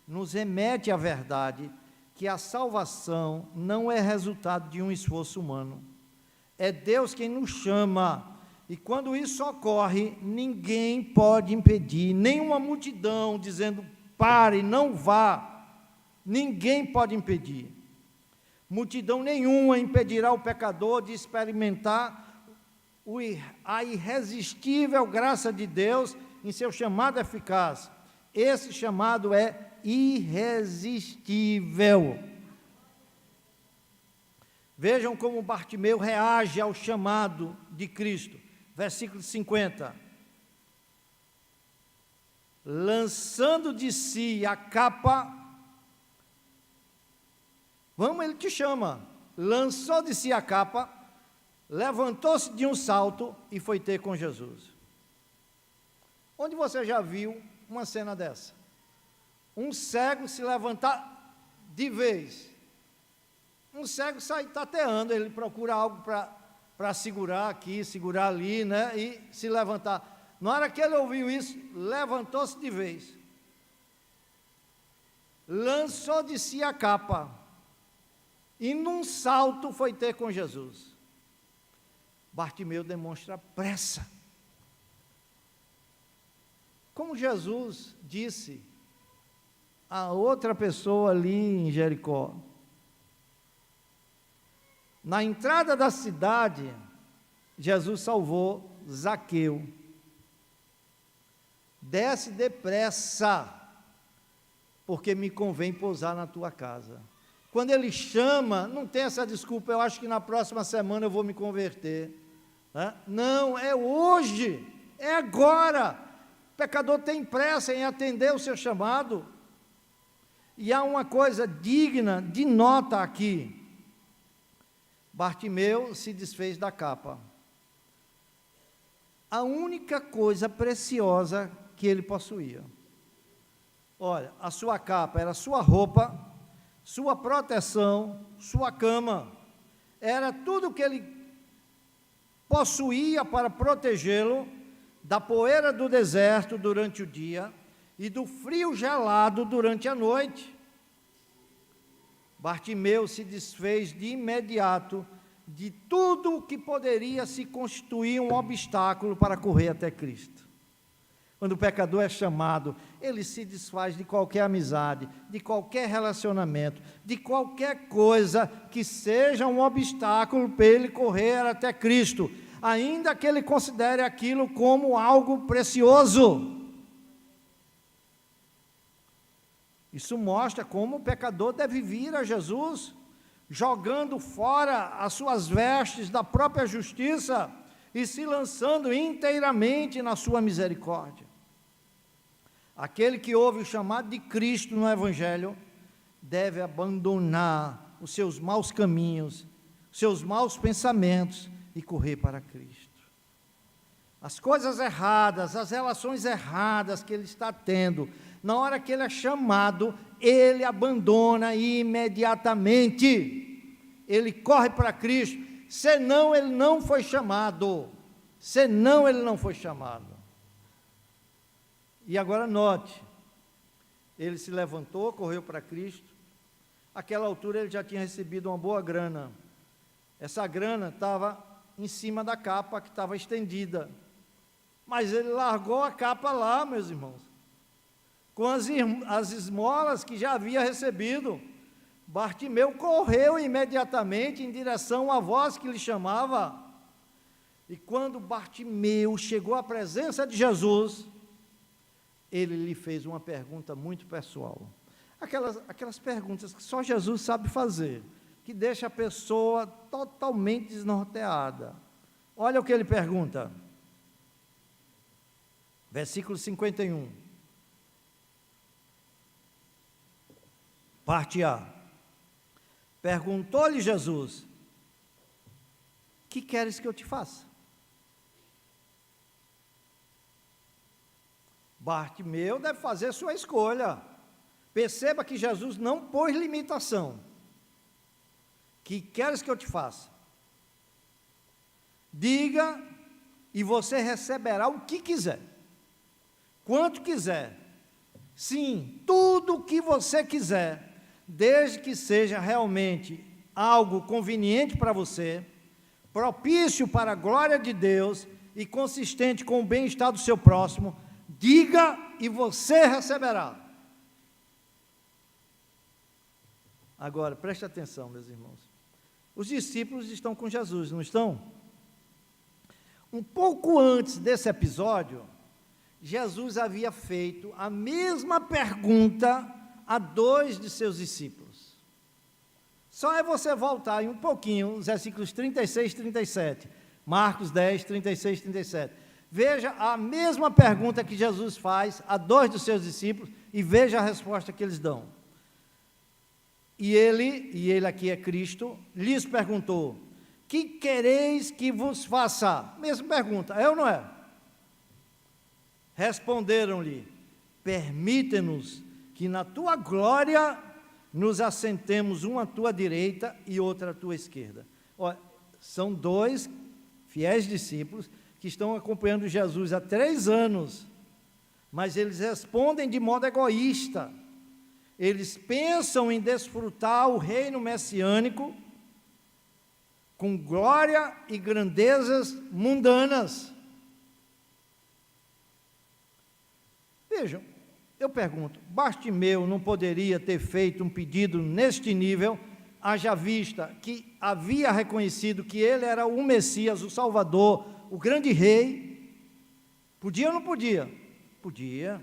Speaker 1: nos remete à verdade que a salvação não é resultado de um esforço humano. É Deus quem nos chama, e quando isso ocorre, ninguém pode impedir, nenhuma multidão dizendo pare, não vá, ninguém pode impedir. Multidão nenhuma impedirá o pecador de experimentar a irresistível graça de Deus em seu chamado eficaz. Esse chamado é irresistível. Vejam como Bartimeu reage ao chamado de Cristo. Versículo 50. Lançando de si a capa, vamos, ele te chama. Lançou de si a capa, levantou-se de um salto e foi ter com Jesus. Onde você já viu uma cena dessa? Um cego se levantar de vez. Um cego sai tateando, ele procura algo para segurar aqui, segurar ali, né? E se levantar. Na hora que ele ouviu isso, levantou-se de vez. Lançou de si a capa. E num salto foi ter com Jesus. Bartimeu demonstra pressa. Como Jesus disse a outra pessoa ali em Jericó, na entrada da cidade, Jesus salvou Zaqueu. Desce depressa, porque me convém pousar na tua casa. Quando ele chama, não tem essa desculpa, eu acho que na próxima semana eu vou me converter. Né? Não, é hoje, é agora. O pecador tem pressa em atender o seu chamado. E há uma coisa digna de nota aqui. Bartimeu se desfez da capa. A única coisa preciosa que ele possuía. Olha, a sua capa era sua roupa, sua proteção, sua cama. Era tudo que ele possuía para protegê-lo da poeira do deserto durante o dia e do frio gelado durante a noite. Bartimeu se desfez de imediato de tudo o que poderia se constituir um obstáculo para correr até Cristo. Quando o pecador é chamado, ele se desfaz de qualquer amizade, de qualquer relacionamento, de qualquer coisa que seja um obstáculo para ele correr até Cristo, ainda que ele considere aquilo como algo precioso. Isso mostra como o pecador deve vir a Jesus, jogando fora as suas vestes da própria justiça e se lançando inteiramente na sua misericórdia. Aquele que ouve o chamado de Cristo no Evangelho deve abandonar os seus maus caminhos, seus maus pensamentos e correr para Cristo. As coisas erradas, as relações erradas que ele está tendo, na hora que ele é chamado, ele abandona imediatamente. Ele corre para Cristo, senão ele não foi chamado. Senão ele não foi chamado. E agora note, ele se levantou, correu para Cristo. Àquela altura ele já tinha recebido uma boa grana. Essa grana estava em cima da capa que estava estendida. Mas ele largou a capa lá, meus irmãos, com as esmolas que já havia recebido. Bartimeu correu imediatamente em direção à voz que lhe chamava. E quando Bartimeu chegou à presença de Jesus, ele lhe fez uma pergunta muito pessoal. Aquelas perguntas que só Jesus sabe fazer, que deixa a pessoa totalmente desnorteada. Olha o que ele pergunta. Versículo 51. Parte A. Perguntou-lhe Jesus: que queres que eu te faça? Bartimeu deve fazer sua escolha. Perceba que Jesus não pôs limitação. Que queres que eu te faça? Diga e você receberá o que quiser. Quanto quiser. Sim, tudo o que você quiser, desde que seja realmente algo conveniente para você, propício para a glória de Deus e consistente com o bem-estar do seu próximo, diga e você receberá. Agora, preste atenção, meus irmãos. Os discípulos estão com Jesus, não estão? Um pouco antes desse episódio, Jesus havia feito a mesma pergunta a 2 de seus discípulos. Só é você voltar aí um pouquinho, os versículos 36 e 37. Marcos 10, 36 e 37. Veja a mesma pergunta que Jesus faz a 2 dos seus discípulos e veja a resposta que eles dão. E ele aqui é Cristo, lhes perguntou: que quereis que vos faça? Mesma pergunta, é ou não é? Responderam-lhe: permite-nos que na tua glória nos assentemos uma à tua direita e outra à tua esquerda. Olha, são 2 fiéis discípulos que estão acompanhando Jesus há 3 anos, mas eles respondem de modo egoísta. Eles pensam em desfrutar o reino messiânico com glória e grandezas mundanas. Vejam, eu pergunto, Bartimeu não poderia ter feito um pedido neste nível, haja vista que havia reconhecido que ele era o Messias, o Salvador, o grande rei? Podia ou não podia? Podia.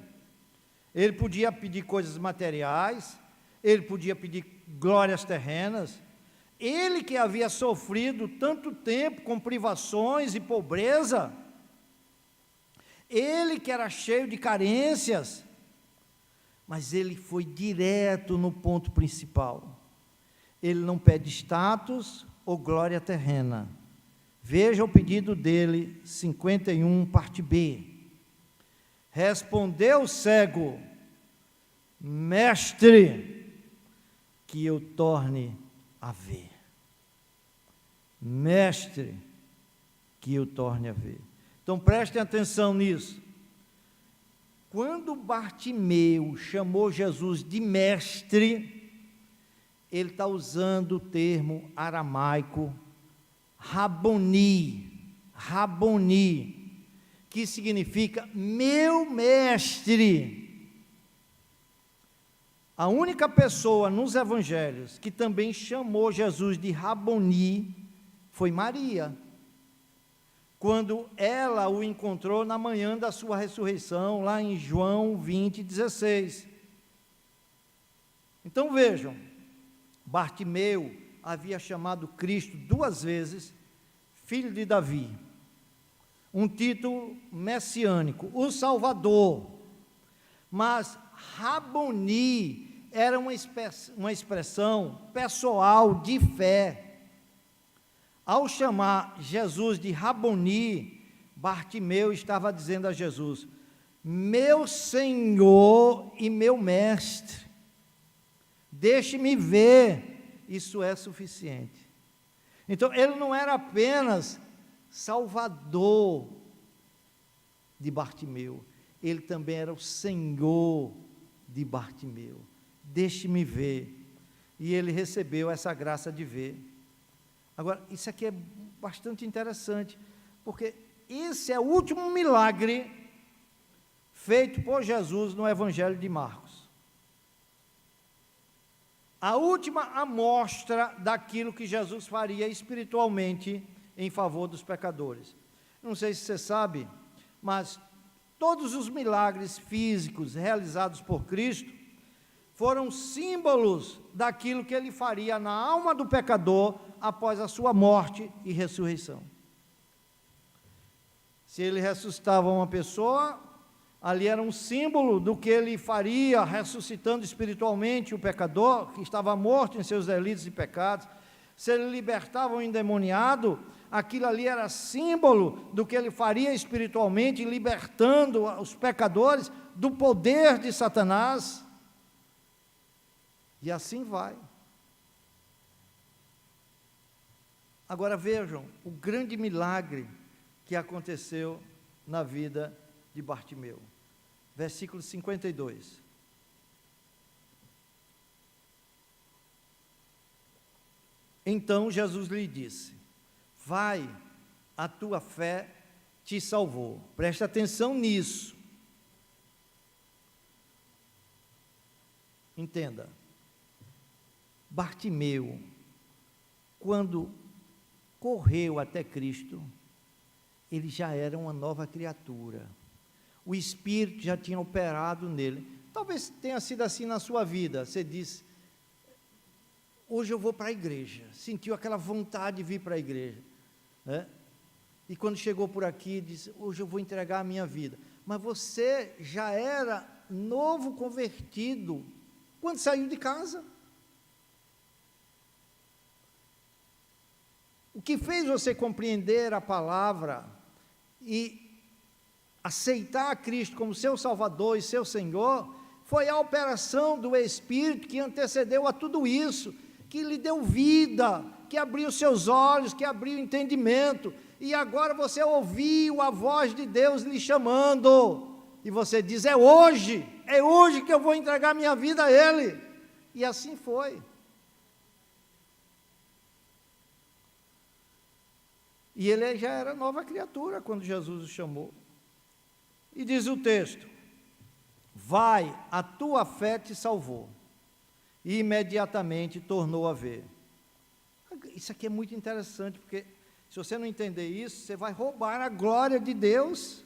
Speaker 1: Ele podia pedir coisas materiais, ele podia pedir glórias terrenas. Ele que havia sofrido tanto tempo com privações e pobreza, ele que era cheio de carências, mas ele foi direto no ponto principal. Ele não pede status ou glória terrena. Veja o pedido dele, 51, parte B. Respondeu o cego: Mestre, que eu torne a ver. Mestre, que eu torne a ver. Então prestem atenção nisso. Quando Bartimeu chamou Jesus de mestre, ele está usando o termo aramaico Raboni, que significa meu mestre. A única pessoa nos evangelhos que também chamou Jesus de Raboni foi Maria, quando ela o encontrou na manhã da sua ressurreição, lá em João 20:16. Então vejam, Bartimeu havia chamado Cristo 2 vezes filho de Davi, um título messiânico, o Salvador. Mas Raboni era uma expressão pessoal de fé. Ao chamar Jesus de Raboni, Bartimeu estava dizendo a Jesus: meu Senhor e meu Mestre, deixe-me ver, isso é suficiente. Então, ele não era apenas Salvador de Bartimeu, ele também era o Senhor de Bartimeu. Deixe-me ver. E ele recebeu essa graça de ver. Agora, isso aqui é bastante interessante, porque esse é o último milagre feito por Jesus no Evangelho de Marcos. A última amostra daquilo que Jesus faria espiritualmente em favor dos pecadores. Não sei se você sabe, mas todos os milagres físicos realizados por Cristo foram símbolos daquilo que ele faria na alma do pecador após a sua morte e ressurreição. Se ele ressuscitava uma pessoa, ali era um símbolo do que ele faria ressuscitando espiritualmente o pecador que estava morto em seus delitos e pecados. Se ele libertava um endemoniado, aquilo ali era símbolo do que ele faria espiritualmente, libertando os pecadores do poder de Satanás. E assim vai. Agora vejam o grande milagre que aconteceu na vida de Bartimeu. Versículo 52. Então Jesus lhe disse: vai, a tua fé te salvou. Presta atenção nisso. Entenda. Bartimeu, quando correu até Cristo, ele já era uma nova criatura. O Espírito já tinha operado nele. Talvez tenha sido assim na sua vida. Você disse: hoje eu vou para a igreja. Sentiu aquela vontade de vir para a igreja, né? E quando chegou por aqui, disse: hoje eu vou entregar a minha vida. Mas você já era novo convertido quando saiu de casa. O que fez você compreender a palavra e aceitar a Cristo como seu Salvador e seu Senhor foi a operação do Espírito que antecedeu a tudo isso, que lhe deu vida, que abriu seus olhos, que abriu o entendimento, e agora você ouviu a voz de Deus lhe chamando, e você diz: é hoje que eu vou entregar minha vida a Ele. E assim foi. E ele já era nova criatura quando Jesus o chamou. E diz o texto: vai, a tua fé te salvou. E imediatamente tornou a ver. Isso aqui é muito interessante, porque se você não entender isso, você vai roubar a glória de Deus.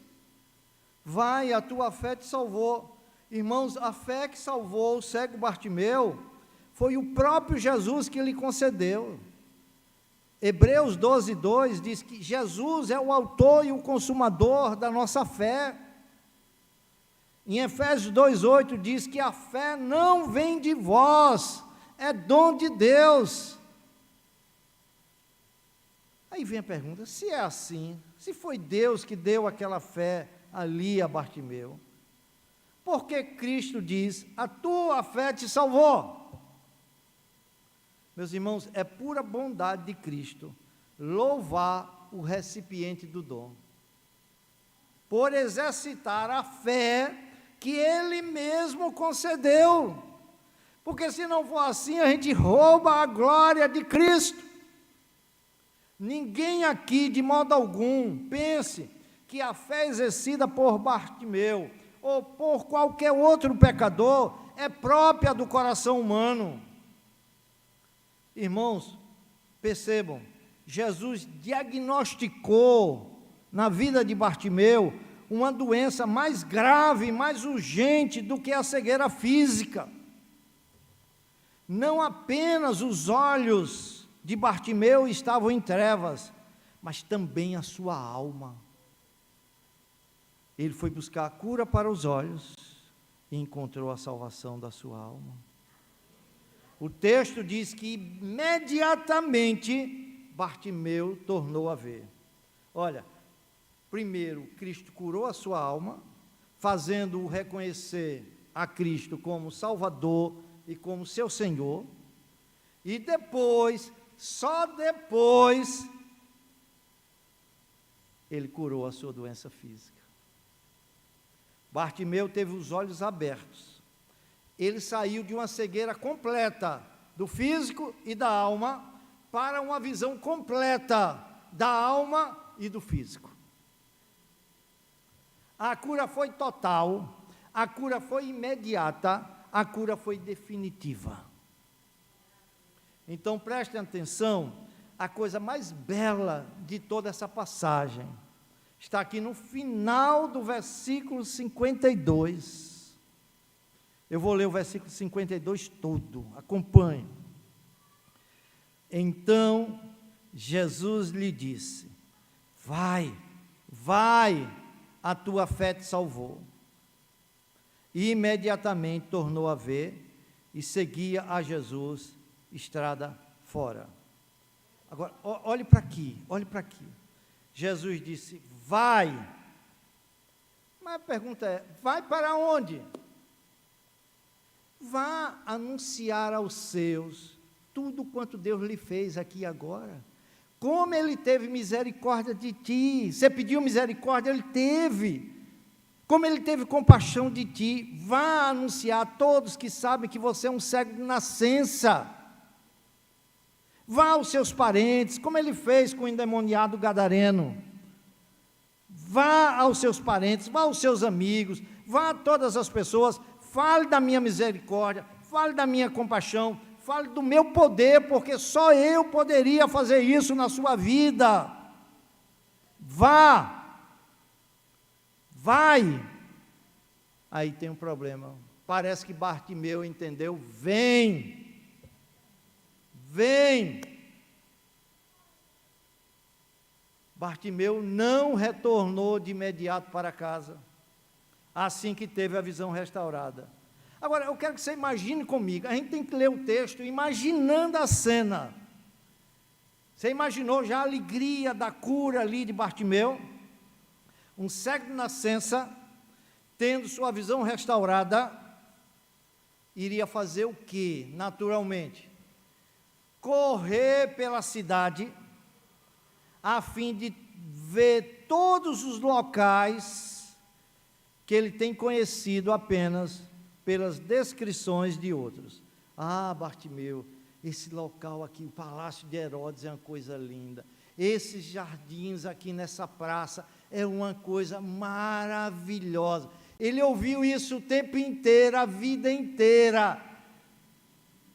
Speaker 1: Vai, a tua fé te salvou. Irmãos, a fé que salvou o cego Bartimeu foi o próprio Jesus que lhe concedeu. Hebreus 12:2 diz que Jesus é o autor e o consumador da nossa fé. Em Efésios 2:8 diz que a fé não vem de vós, é dom de Deus. Aí vem a pergunta, se é assim, se foi Deus que deu aquela fé ali a Bartimeu, por que Cristo diz, a tua fé te salvou? Meus irmãos, é pura bondade de Cristo louvar o recipiente do dom, por exercitar a fé que Ele mesmo concedeu, porque se não for assim, a gente rouba a glória de Cristo. Ninguém aqui, de modo algum, pense que a fé exercida por Bartimeu, ou por qualquer outro pecador, é própria do coração humano. Irmãos, percebam, Jesus diagnosticou na vida de Bartimeu uma doença mais grave, mais urgente do que a cegueira física. Não apenas os olhos de Bartimeu estavam em trevas, mas também a sua alma. Ele foi buscar a cura para os olhos e encontrou a salvação da sua alma. O texto diz que imediatamente Bartimeu tornou a ver. Olha, primeiro Cristo curou a sua alma, fazendo-o reconhecer a Cristo como Salvador e como seu Senhor, e depois, só depois, ele curou a sua doença física. Bartimeu teve os olhos abertos. Ele saiu de uma cegueira completa do físico e da alma para uma visão completa da alma e do físico. A cura foi total, a cura foi imediata, a cura foi definitiva. Então prestem atenção, a coisa mais bela de toda essa passagem está aqui no final do versículo 52. Eu vou ler o versículo 52 todo, acompanhe. Então, Jesus lhe disse, vai, a tua fé te salvou. E imediatamente tornou a ver e seguia a Jesus, estrada fora. Agora, olhe para aqui. Jesus disse, vai. Mas a pergunta é, vai para onde? Vá anunciar aos seus tudo quanto Deus lhe fez aqui e agora. Como Ele teve misericórdia de ti. Você pediu misericórdia, Ele teve. Como Ele teve compaixão de ti. Vá anunciar a todos que sabem que você é um cego de nascença. Vá aos seus parentes, como Ele fez com o endemoniado gadareno. Vá aos seus parentes, vá aos seus amigos, vá a todas as pessoas. Fale da minha misericórdia, fale da minha compaixão, fale do meu poder, porque só eu poderia fazer isso na sua vida. Vai. Aí tem um problema. Parece que Bartimeu entendeu, vem. Bartimeu não retornou de imediato para casa, assim que teve a visão restaurada. Agora, eu quero que você imagine comigo, a gente tem que ler o texto imaginando a cena. Você imaginou já a alegria da cura ali de Bartimeu? Um cego de nascença, tendo sua visão restaurada, iria fazer o quê, naturalmente? Correr pela cidade, a fim de ver todos os locais que ele tem conhecido apenas pelas descrições de outros. Ah, Bartimeu, esse local aqui, o Palácio de Herodes é uma coisa linda. Esses jardins aqui nessa praça é uma coisa maravilhosa. Ele ouviu isso o tempo inteiro, a vida inteira.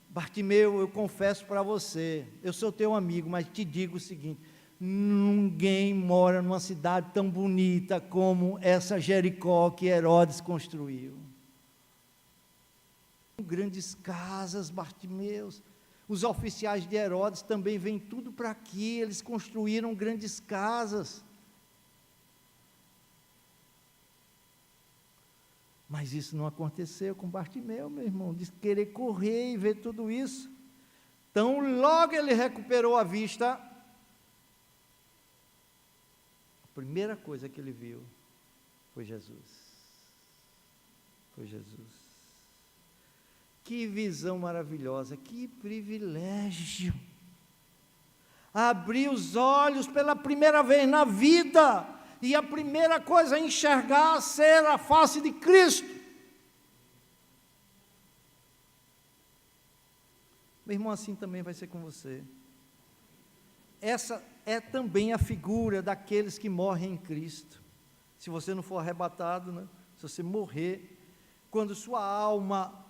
Speaker 1: Bartimeu, eu confesso para você, eu sou teu amigo, mas te digo o seguinte: ninguém mora numa cidade tão bonita como essa Jericó que Herodes construiu. Grandes casas, Bartimeus. Os oficiais de Herodes também vêm tudo para aqui, eles construíram grandes casas. Mas isso não aconteceu com Bartimeu, meu irmão, de querer correr e ver tudo isso. Então, logo ele recuperou a vista, a primeira coisa que ele viu foi Jesus. Foi Jesus. Que visão maravilhosa, que privilégio. Abrir os olhos pela primeira vez na vida. E a primeira coisa a enxergar ser a face de Cristo. Meu irmão, assim também vai ser com você. Essa é também a figura daqueles que morrem em Cristo. Se você não for arrebatado, né? Se você morrer, quando sua alma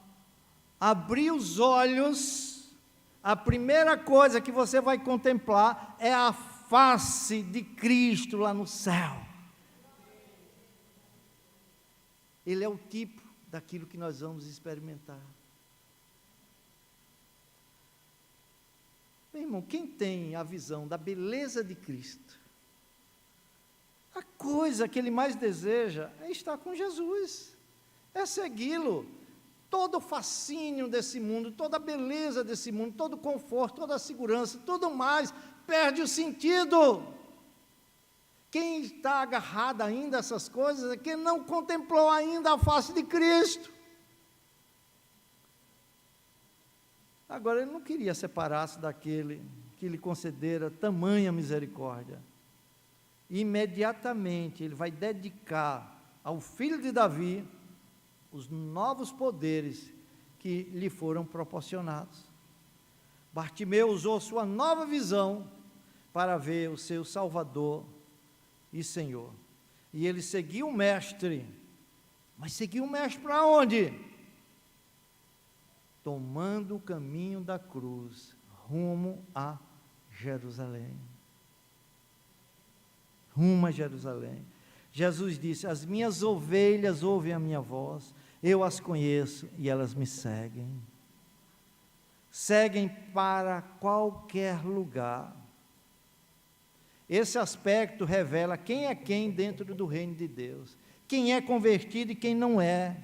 Speaker 1: abrir os olhos, a primeira coisa que você vai contemplar é a face de Cristo lá no céu. Ele é o tipo daquilo que nós vamos experimentar. Meu irmão, quem tem a visão da beleza de Cristo, a coisa que ele mais deseja é estar com Jesus, é segui-lo. Todo o fascínio desse mundo, toda a beleza desse mundo, todo o conforto, toda a segurança, tudo mais, perde o sentido. Quem está agarrado ainda a essas coisas é quem não contemplou ainda a face de Cristo. Agora, ele não queria separar-se daquele que lhe concedera tamanha misericórdia. Imediatamente, ele vai dedicar ao filho de Davi os novos poderes que lhe foram proporcionados. Bartimeu usou sua nova visão para ver o seu Salvador e Senhor. E ele seguiu o Mestre. Mas seguiu o Mestre para onde? Tomando o caminho da cruz, rumo a Jerusalém. Rumo a Jerusalém. Jesus disse: as minhas ovelhas ouvem a minha voz, eu as conheço e elas me seguem. Seguem para qualquer lugar. Esse aspecto revela quem é quem dentro do reino de Deus, quem é convertido e quem não é.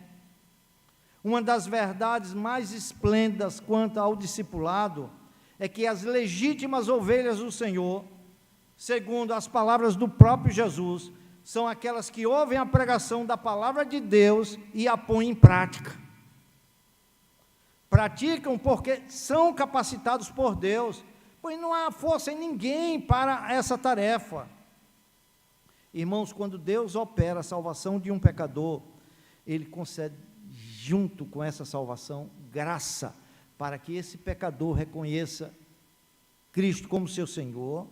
Speaker 1: Uma das verdades mais esplêndidas quanto ao discipulado é que as legítimas ovelhas do Senhor, segundo as palavras do próprio Jesus, são aquelas que ouvem a pregação da palavra de Deus e a põem em prática. Praticam porque são capacitados por Deus, pois não há força em ninguém para essa tarefa. Irmãos, quando Deus opera a salvação de um pecador, Ele concede, junto com essa salvação, graça, para que esse pecador reconheça Cristo como seu Senhor,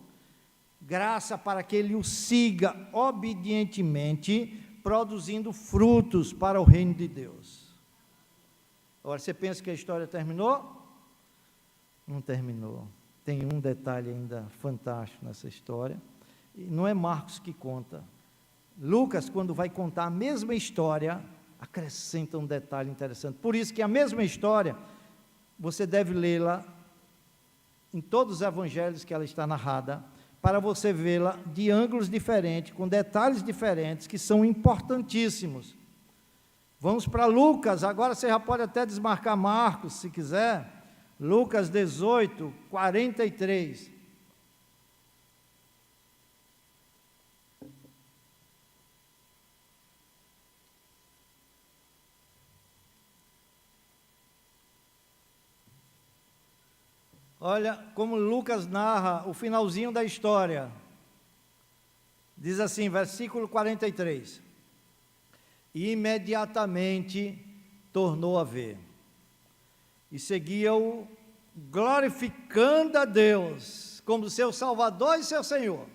Speaker 1: graça para que ele o siga obedientemente, produzindo frutos para o reino de Deus. Agora, você pensa que a história terminou? Não terminou. Tem um detalhe ainda fantástico nessa história, e não é Marcos que conta. Lucas, quando vai contar a mesma história, acrescenta um detalhe interessante. Por isso que a mesma história, você deve lê-la em todos os evangelhos que ela está narrada, para você vê-la de ângulos diferentes, com detalhes diferentes, que são importantíssimos. Vamos para Lucas, agora você já pode até desmarcar Marcos, se quiser. Lucas 18, 43. Olha como Lucas narra o finalzinho da história. Diz assim, versículo 43. Imediatamente tornou a ver, e seguia-o, glorificando a Deus, como seu Salvador e seu Senhor.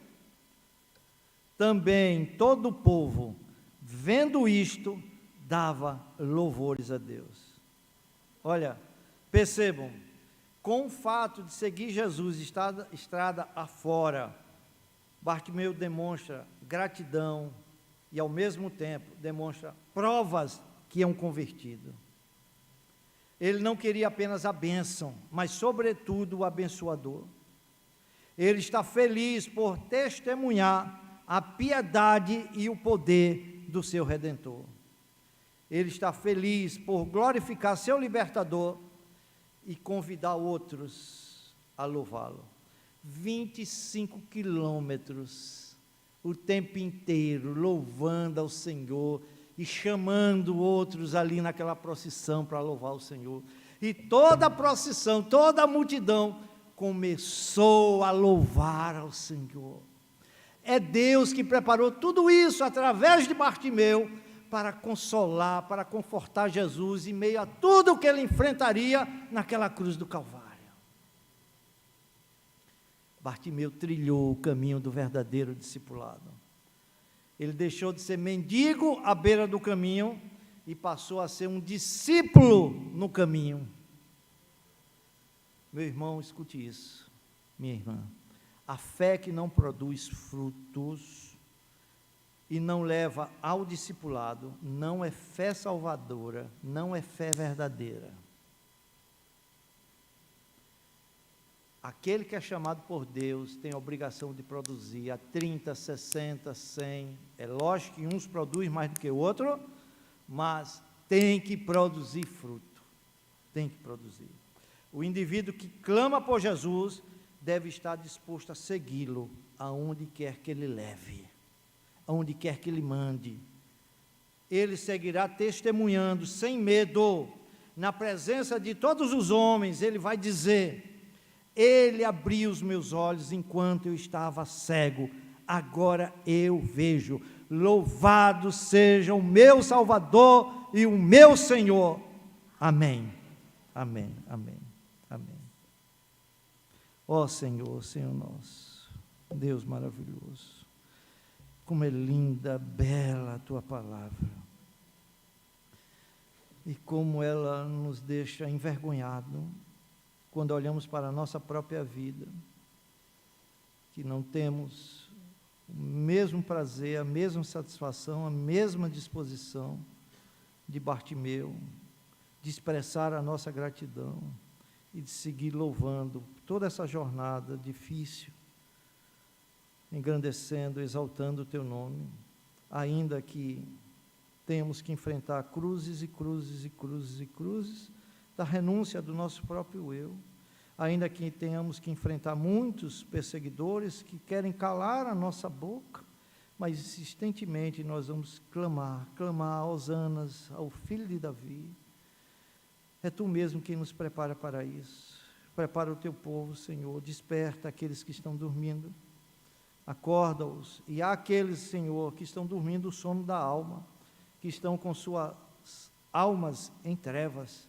Speaker 1: Também todo o povo, vendo isto, dava louvores a Deus. Olha, percebam, com o fato de seguir Jesus estrada afora, Bartimeu demonstra gratidão e, ao mesmo tempo, demonstra provas que é um convertido. Ele não queria apenas a bênção, mas, sobretudo, o abençoador. Ele está feliz por testemunhar a piedade e o poder do seu Redentor. Ele está feliz por glorificar seu libertador e convidar outros a louvá-lo. 25 quilômetros, o tempo inteiro, louvando ao Senhor e chamando outros ali naquela procissão para louvar o Senhor. E toda a procissão, toda a multidão começou a louvar ao Senhor. É Deus que preparou tudo isso através de Bartimeu para consolar, para confortar Jesus em meio a tudo o que ele enfrentaria naquela cruz do Calvário. Bartimeu trilhou o caminho do verdadeiro discipulado. Ele deixou de ser mendigo à beira do caminho e passou a ser um discípulo no caminho. Meu irmão, escute isso, minha irmã. A fé que não produz frutos e não leva ao discipulado não é fé salvadora, não é fé verdadeira. Aquele que é chamado por Deus tem a obrigação de produzir a 30, 60, 100. É lógico que uns produzem mais do que o outro, mas tem que produzir fruto. Tem que produzir. O indivíduo que clama por Jesus deve estar disposto a segui-lo aonde quer que ele leve, aonde quer que ele mande. Ele seguirá testemunhando sem medo, na presença de todos os homens. Ele vai dizer: Ele abriu os meus olhos enquanto eu estava cego, agora eu vejo. Louvado seja o meu Salvador e o meu Senhor. Amém, amém, amém, amém. Ó Senhor, Senhor nosso, Deus maravilhoso, como é linda, bela a Tua palavra, e como ela nos deixa envergonhados, quando olhamos para a nossa própria vida, que não temos o mesmo prazer, a mesma satisfação, a mesma disposição de Bartimeu, de expressar a nossa gratidão e de seguir louvando toda essa jornada difícil, engrandecendo, exaltando o Teu nome, ainda que tenhamos que enfrentar cruzes e cruzes e cruzes e cruzes, da renúncia do nosso próprio eu, ainda que tenhamos que enfrentar muitos perseguidores que querem calar a nossa boca, mas insistentemente nós vamos clamar hosanas ao Filho de Davi. É Tu mesmo quem nos prepara para isso. Prepara o Teu povo, Senhor, desperta aqueles que estão dormindo, acorda-os, e há aqueles, Senhor, que estão dormindo o sono da alma, que estão com suas almas em trevas,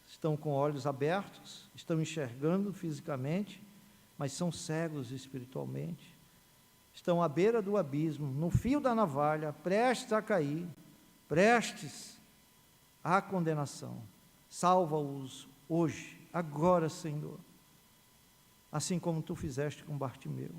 Speaker 1: estão com olhos abertos, estão enxergando fisicamente, mas são cegos espiritualmente, estão à beira do abismo, no fio da navalha, prestes a cair, prestes à condenação. Salva-os hoje, agora, Senhor, assim como Tu fizeste com Bartimeu.